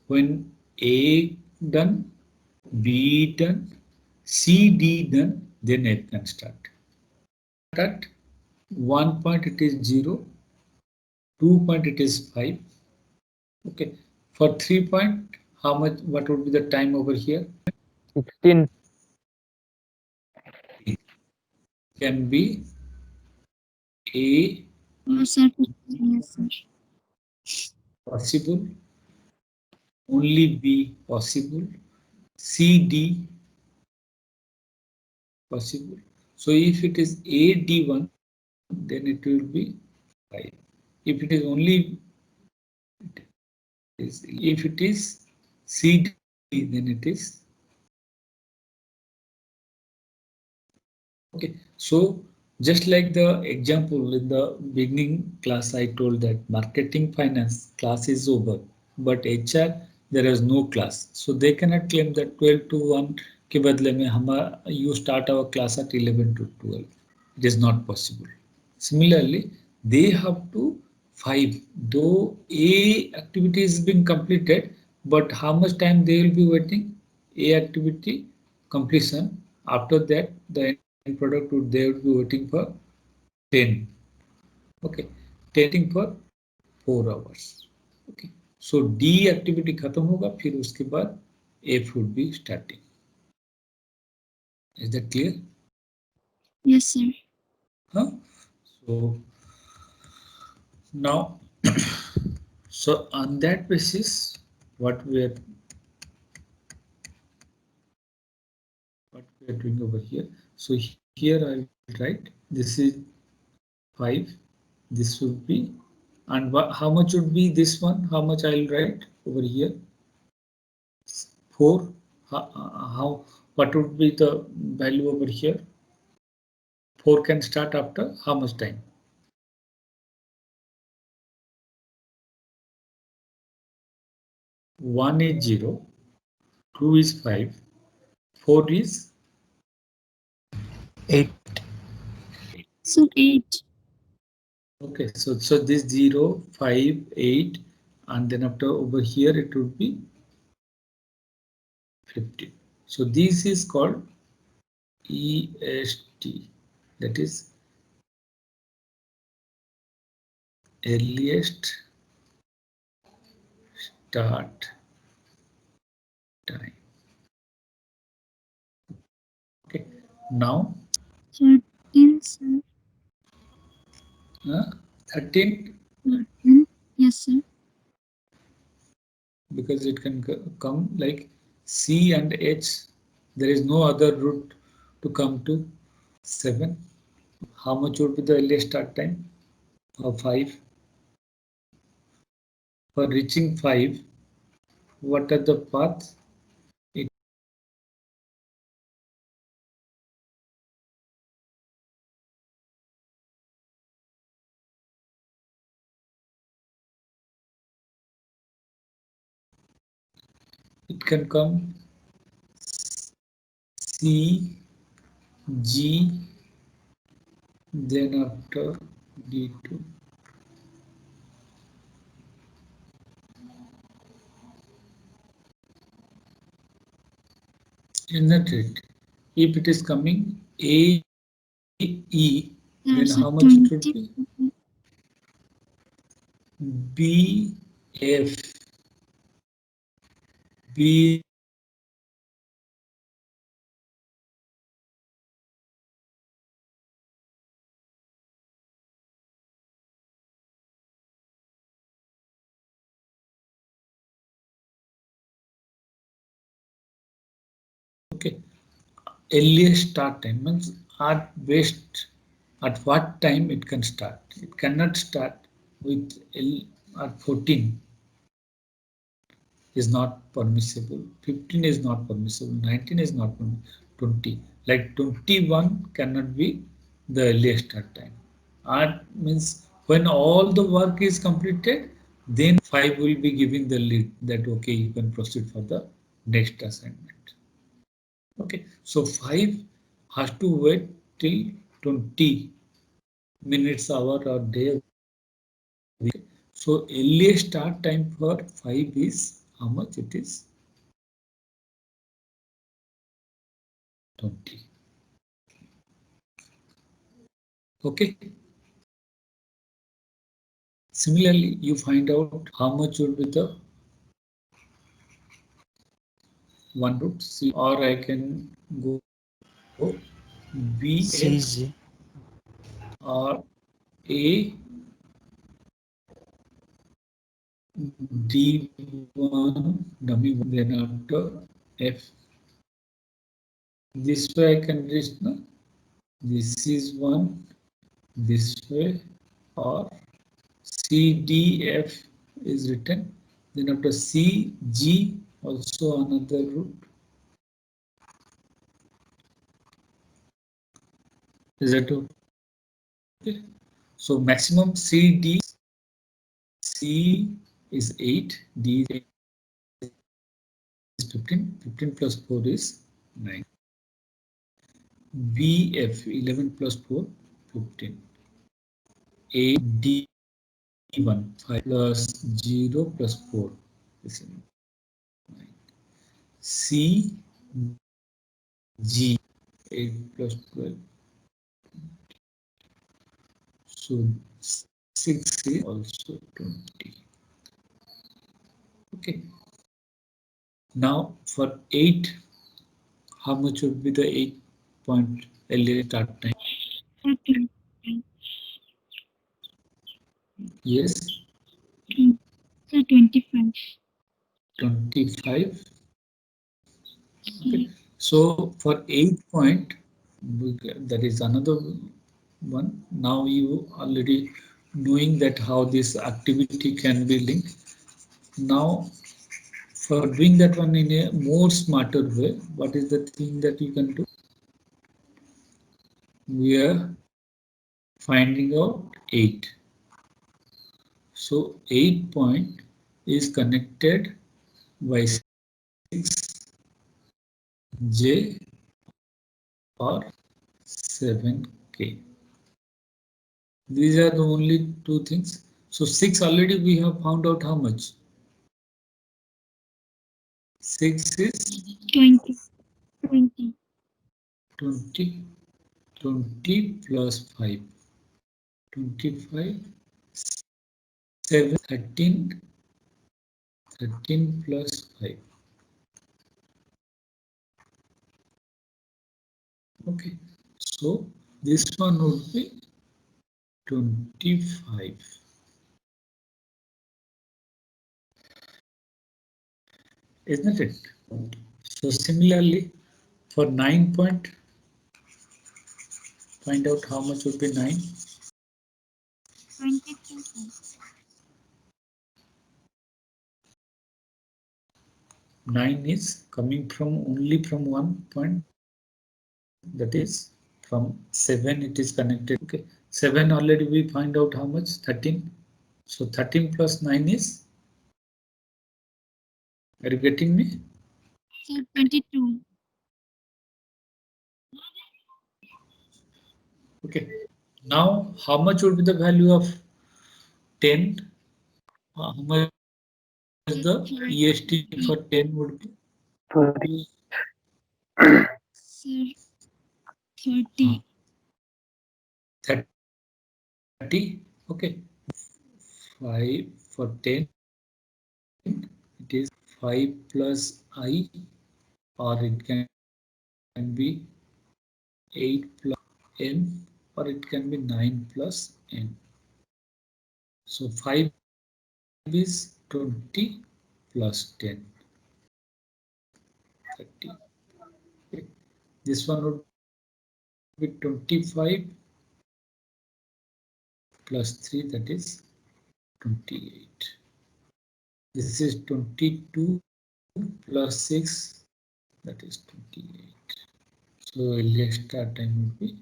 when A done, B done, C, D done, then F can start. At 1 point it is 0, 2 point it is 5. Okay, for 3 point, how much? What would be the time over here? 16. Can be A. Yes, sir. Yes, sir. Possible. Only B possible. C, D possible. So if it is A, D1, then it will be 5. If it is only, if it is C, D, then it is. Okay, so just like the example in the beginning class, I told that marketing finance class is over, but HR there is no class, so they cannot claim that 12 to 1 के बदले में हमारा you start our class at 11 to 12. It is not possible. Similarly, they have to 5. Though A activity is being completed, but how much time they will be waiting? A activity completion. After that, the end product would they would be waiting for 10. Okay, 10 for 4 hours. Okay, so D activity खत्म होगा, फिर उसके बाद F would be starting. Is that clear? Yes, sir. Huh? So now, so on that basis, what we are doing over here. So here I will write this is 5. This would be, and how much would be this one? How much I will write over here? 4. How what would be the value over here? 4 can start after how much time? 1 is 0, 2 is 5, 4 is 8. So 8. okay. So this 0, 5, 8, and then after over here it would be 50. So this is called EST, that is earliest start time. Okay, now 13, sir. 13. 13. Yes, sir. Because it can come like C and H. There is no other route to come to 7. How much would be the earliest start time? Of 5. For reaching 5, what are the paths? It can come C, G, then after D2. Isn't it? If it is coming A, E, then how much it would be? B, F, B. Okay, earliest start time means at best at what time it can start. It cannot start with at 14 is not permissible, 15 is not permissible, 19 is not permissible, 20. Like 21 cannot be the earliest start time. Art means when all the work is completed, then 5 will be giving the lead that okay, you can proceed for the next assignment. Okay, so 5 has to wait till 20 minutes, hour or day. So earliest start time for 5 is how much it is? 20. Okay. Similarly, you find out how much would be the 1 root C, or I can go BF CG. or A D1 dummy 1, then after F. This way I can reach the, this is 1, this way, or CDF is written, then after CG also another root. Is that okay? So maximum CD, C is 8, D is 15, 15 plus 4 is 9. BF 11 plus 4, 15. A D1 5 plus 0 plus 4 is 9. C G 8 plus 12. So 6 is also 20. Okay. Now for 8, how much would be the 8 point earlier start time? Sir, 20. Yes, Sir, 25. 25. Okay. Sir, So for 8 point, that is another one. Now you already knowing that how this activity can be linked. Now for doing that one in a more smarter way, what is the thing that you can do? We are finding out 8. So 8 point is connected by 6J or 7K. These are the only two things. So 6 already we have found out how much? 6 is 20. 20. 20. 20 plus 5. 25. 7. 13. 13 plus 5. Okay. So this one would be 25. Isn't it? So similarly, for 9 point, find out how much would be 9. 22, sir. 9 is coming from only from 1 point, that is from 7 it is connected. Okay, 7 already we find out how much? 13. So 13 plus 9 is, are you getting me? Sir, 22. Okay. Now how much would be the value of 10? How much the EST for 10 would be? Sorry. Sir, 30. 30. Okay. 5 for 10, it is 5 plus I, or it can be 8 plus n, or it can be 9 plus n. So 5 is 20 plus 10, 30. Okay. This one would be 25 plus 3, that is 28. This is 22 plus 6, that is 28. So earlier start time would be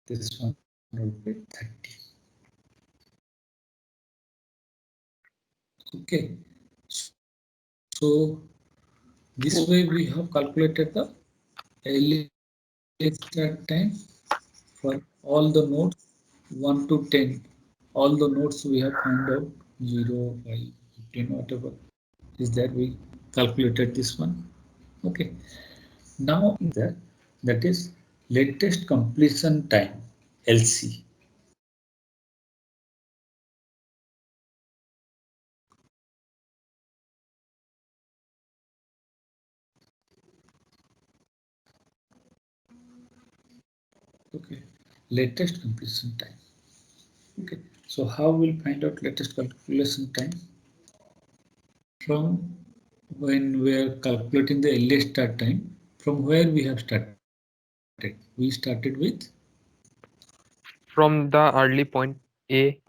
this one would be 30. Okay. So this way we have calculated the earlier start time for all the nodes 1 to 10. All the nodes we have found out 0, 5, 15, whatever is there, we calculated this one. Okay, now that is latest completion time, LC. Okay, latest completion time. Okay, so how we'll find out latest calculation time? From when we are calculating the earliest start time, from where we have started? We started with From the early point A.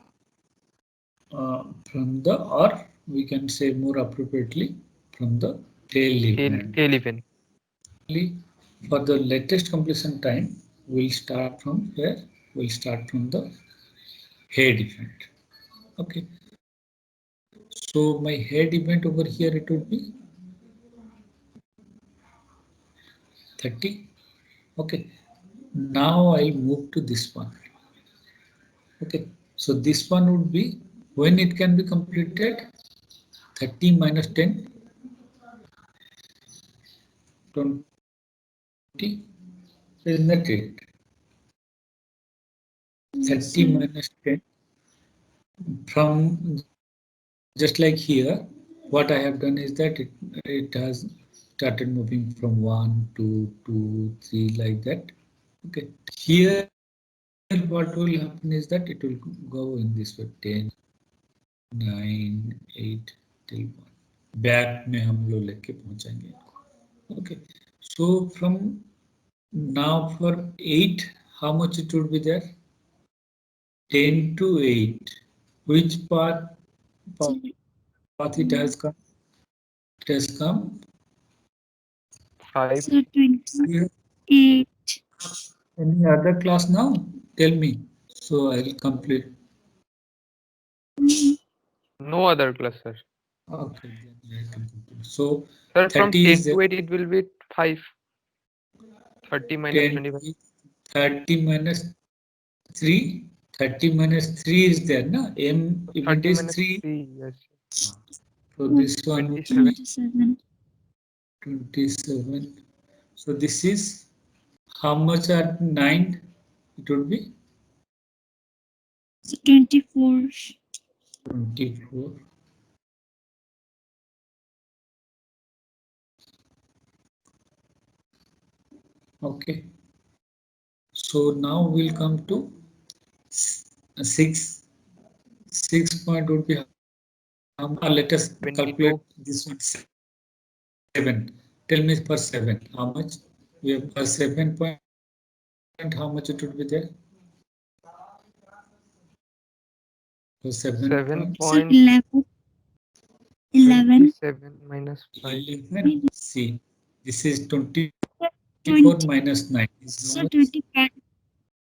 From the, or we can say more appropriately, from the tail event. Tail event. For the latest completion time, we'll start from where? We'll start from the head event. Okay. So my head event over here, it would be 30. Okay. Now I'll move to this one. Okay. So this one would be when it can be completed. 30 minus 10, 20, isn't it? 30 minus 10 from, just like here, what I have done is that it has started moving from 1, 2, 2, 3 like that. Okay, here what will happen is that it will go in this way 10, 9, 8 till 1. Back में हम लोग लेके पहुंचेंगे. Okay, so from now for 8, how much it would be there? 10 to 8. Which path it has come? It has come 5. So 28. Any other class now? Tell me. So I'll complete. No other class, sir. Okay. Then I can complete. So Sir, from 30 is 10 to 8, it will be 5. 30 minus 10, 25. 30 minus 3. 30 minus 3 is there, na? M event 30 is minus 3. 3, yes. So this one would 27. be 27. 27. So this is how much at 9? It would be So 24. 24. Okay. So now we'll come to 6. 6 point would be let us 22. calculate this one 7. Tell me for 7 how much? We have a 7 point. How much it would be there? So 7 7 point. So point 11. 11. 27 minus 5. 11. See, this is 24 20. minus 9 is how So much? 25.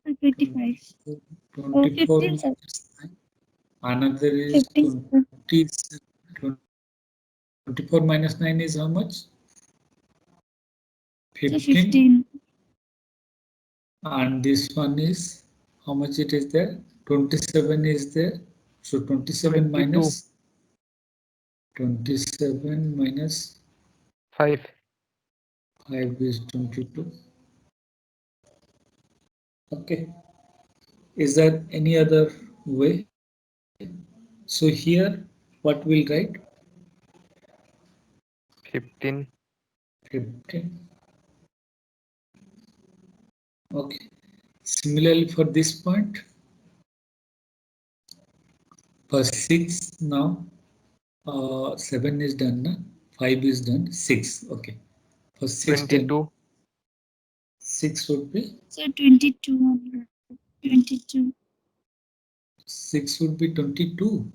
So 25. 24 15, sir. minus 9. Another is 15. 20. 24 minus 9 is how much? So 15. 15. And this one is how much it is there? 27 is there. So 27 22. minus 27 minus 5. 5 is 22. Okay. Is there any other way? So here, what we'll write? 15. 15. Okay. Similarly for this point, for 6 now, 7 is done, na? 5 is done, 6. Okay. For 6, 22. 6 would be? So 22. 22. 6 would be 22.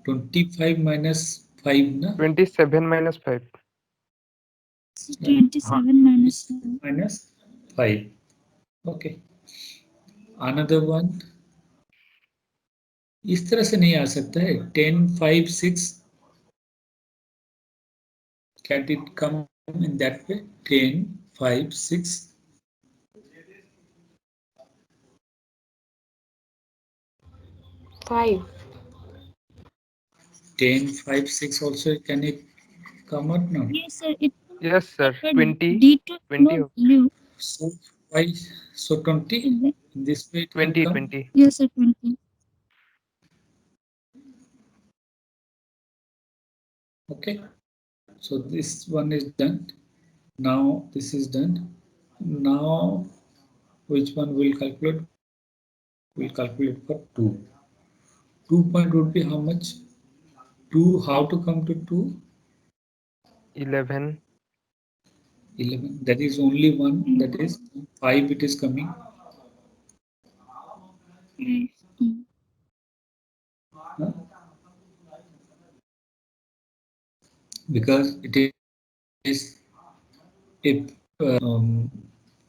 25 minus 5, na? 27 minus 5. So 27 minus 7. Minus 5. Okay. Another one. इस तरह से नहीं आ सकता है 10, 5, 6. Can it come in that way? 10, 5, 6. 5. 10, 5, 6 also, can it come out now? Yes, sir. It Yes, sir. but 20, D2 20, no value. So why, so 20, in this way it can 20, come? 20. Yes, sir. 20. Okay, so this one is done. Now this is done. Now which one will calculate? We'll calculate for 2. 2 point would be how much? 2, how to come to 2? 11. 11. That is only one. That is 5 it is coming. Huh? Because it is, if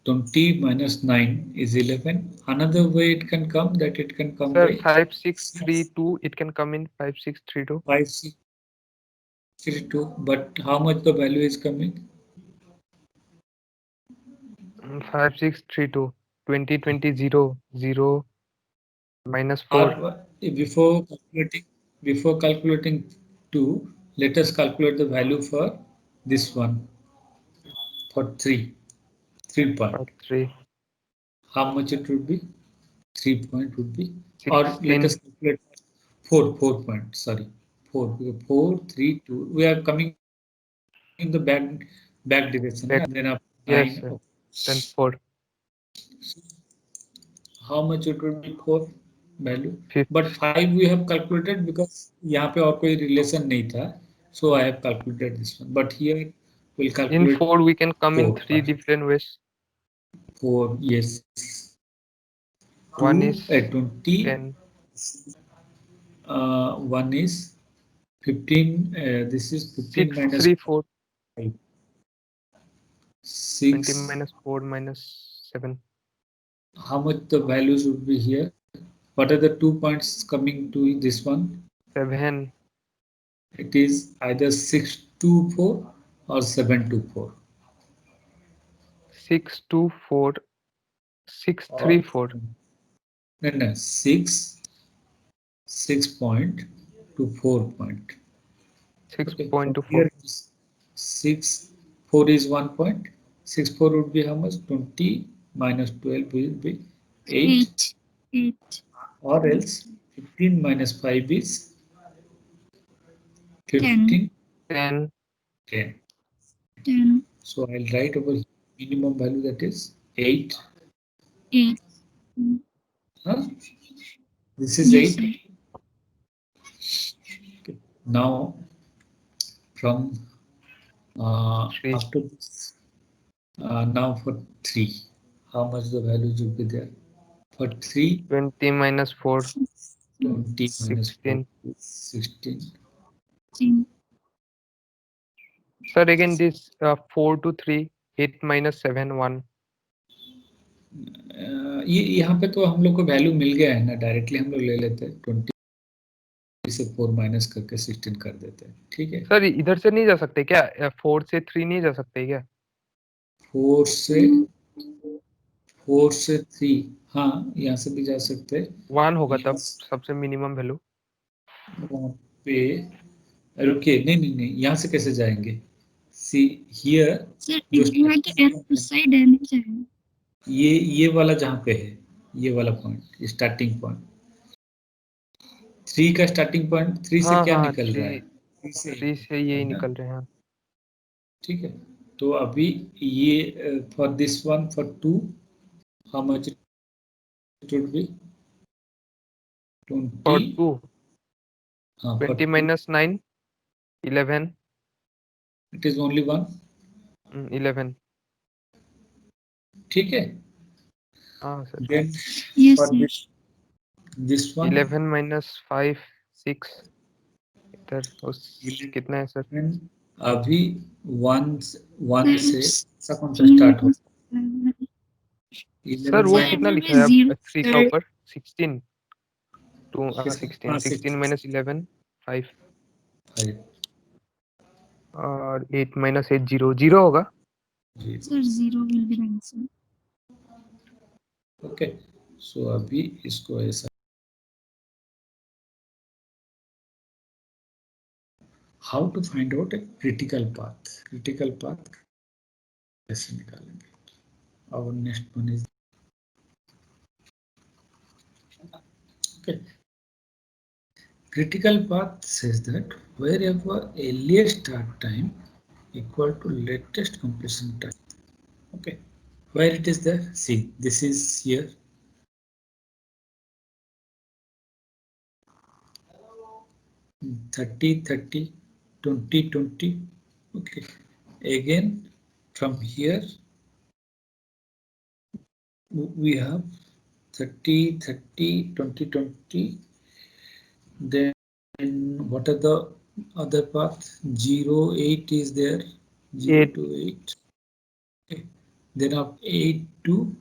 20 minus 9 is 11. Another way it can come, that it can come Sir, by 5, 6, 3, 6, 2. It can come in 5, 6, 3, 2. 5, 6, 3, 2. But how much the value is coming? 5, 6, 3, 2. 20, 20, 0, 0, minus 4. Or before calculating 2, let us calculate the value for this one, for 3 point. 3. How much it would be? 3 point would be, or let 16. us calculate 4 point, sorry, 4, 3, 2. We are coming in the back direction, Back. and then up Yes, 9. sir. Okay. Then 4. How much it would be 4 value? 5. But 5 we have calculated because यहाँ पे और कोई relation नहीं था, so I have calculated this one. But here we'll In calculate 4, we can come in 4 3 first. different ways. 4, yes. One 2 is 20. 10. One is 15. This is 15 6, minus 3, 4. 5. 20 6. minus 4 minus 7. How much the values would be here? What are the 2 points coming to this one? 7. It is either 624 or 724. 6, 2, 4. 6, 3, Or 4. no, 6 point to 4 point. Okay, so 6.24. here is 6, 4 is 1 point. 6, 4 would be how much? 20 minus 12 will be 8. 8. Or else 15 minus 5 is 15, 10. 10. 10. So I'll write over here minimum value, that is 8. 8. Huh? This is Yes, 8. Okay. Now from 3. after this, now for 3, how much the values will be there? For 3, 20 minus 4. 20 minus 4 16. is 16. 16. Sir, again this 4 to 3. 8 minus 7, 1. ये यहाँ पे तो हम लोग को value मिल गया है ना, डायरेक्टली हम लोग ले लेते हैं, 20 से 4 माइनस करके 16 कर देते हैं, ठीक है। सर इधर से नहीं जा सकते क्या? 4 से 3 नहीं जा सकते क्या? 4 से 3, हाँ यहाँ से भी जा सकते हैं। 1 होगा यहाँ तब सबसे मिनिमम वैल्यू। वहाँ पे रुकिए, नहीं, यहाँ से कैसे जाएंगे? सी हियर, Sir, जो you have to add to side and side. ये वाला जहाँ पे है, ये वाला पॉइंट, स्टार्टिंग पॉइंट 3 का स्टार्टिंग पॉइंट 3 से हाँ क्या हाँ निकल रहा है? 3 से यही निकल रहे हैं। ठीक है, तो अभी ये for this one, for 2, how much it would be? 20. और 2 हाँ, for 20 2 minus 9 11. it is only 1. 11. ठीक है, हाँ sir. then Yes, for sir. this one 11 minus 5 6 इधर उस 11, कितना है सर? अभी 1 से ऐसा कौन सा Three स्टार्ट हो? सर वो 11 कितना will लिखा be है आप 0. 3 का ऊपर? 16 2 किसका? 16 16 minus 11 5 5. और 8 minus 8 0 0 होगा। Sir, 0 will be the answer. Okay, so अभी इसको ऐसा how to find out a critical path. Critical path कैसे निकालेंगे? Our next one is okay. Critical path says that wherever earliest start time equal to latest completion time. Okay, where it is there? See, this is here. 30, 30, 20, 20. Okay, again from here we have 30, 30, 20, 20. Then what are the other paths? 0, 8 is there. 0 8. to 8. Okay. Then up 8 to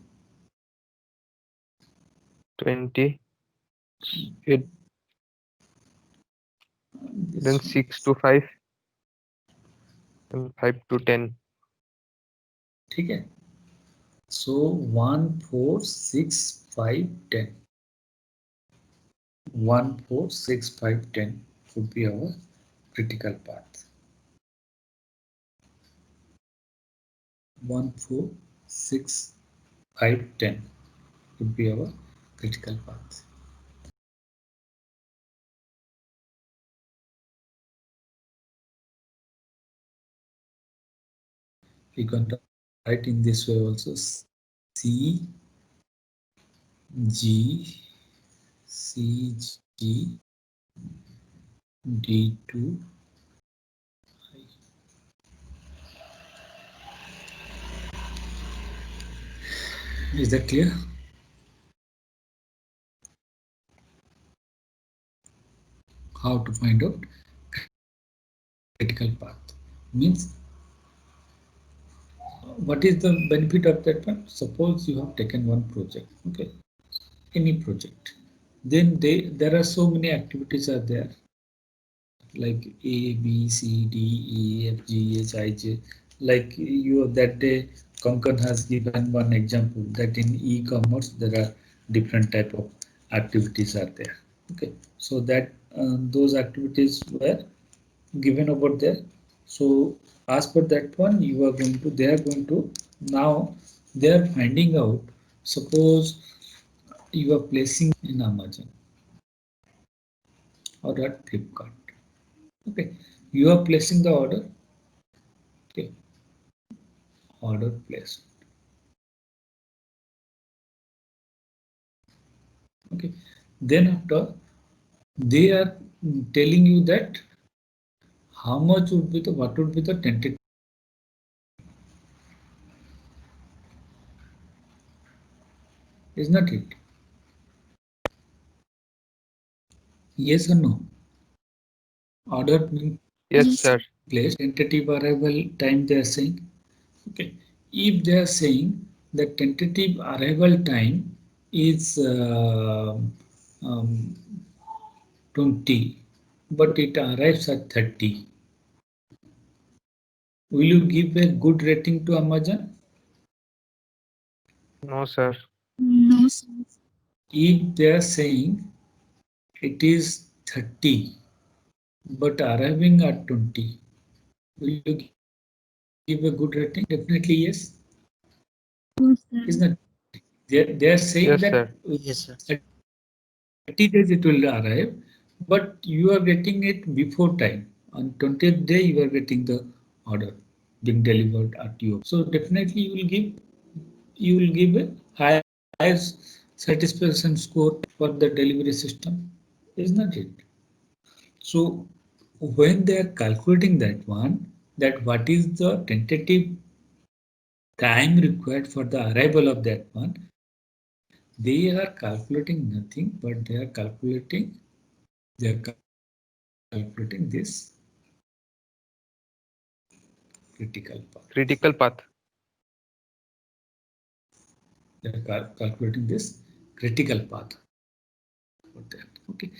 20. 8. Then 6 to 5. And 5 to 10. ठीक है. So 1, 4, 6, 5, 10. 1, 4, 6, 5, 10 would be our critical path. 1, 4, 6, 5, 10 would be our critical path. We can write in this way also. C, G, C, G, D2, is that clear? How to find out critical path means what is the benefit of that one? Suppose you have taken one project, okay, any project, then there are so many activities are there like A, B, C, D, E, F, G, H, I, J. Like you that day, Konkan has given one example that in e-commerce there are different type of activities are there. Okay, so that those activities were given over there. So as per that one, you are going to, they are going to, now they are finding out, suppose you are placing in Amazon or at Flipkart. Okay, you are placing the order. Okay, order placed. Okay, then after they are telling you that how much would be the, what would be the tentative. Is not it? Yes or no? Order being Yes, Yes. sir. placed, tentative arrival time they are saying. Okay, if they are saying that tentative arrival time is 20, but it arrives at 30, will you give a good rating to Amazon? No, sir. No, sir. If they are saying it is 30, but arriving at 20, will you give a good rating? Definitely yes. No, sir. Isn't it? They are saying Yes, that sir. Yes, sir. 30 days it will arrive, but you are getting it before time. On 20th day, you are getting the order being delivered at you. So definitely you will give a higher satisfaction score for the delivery system, isn't it? So when they are calculating that one, that what is the tentative time required for the arrival of that one, they are calculating nothing, but they are calculating this critical path. Critical path. They are calculating this critical path for that. Okay.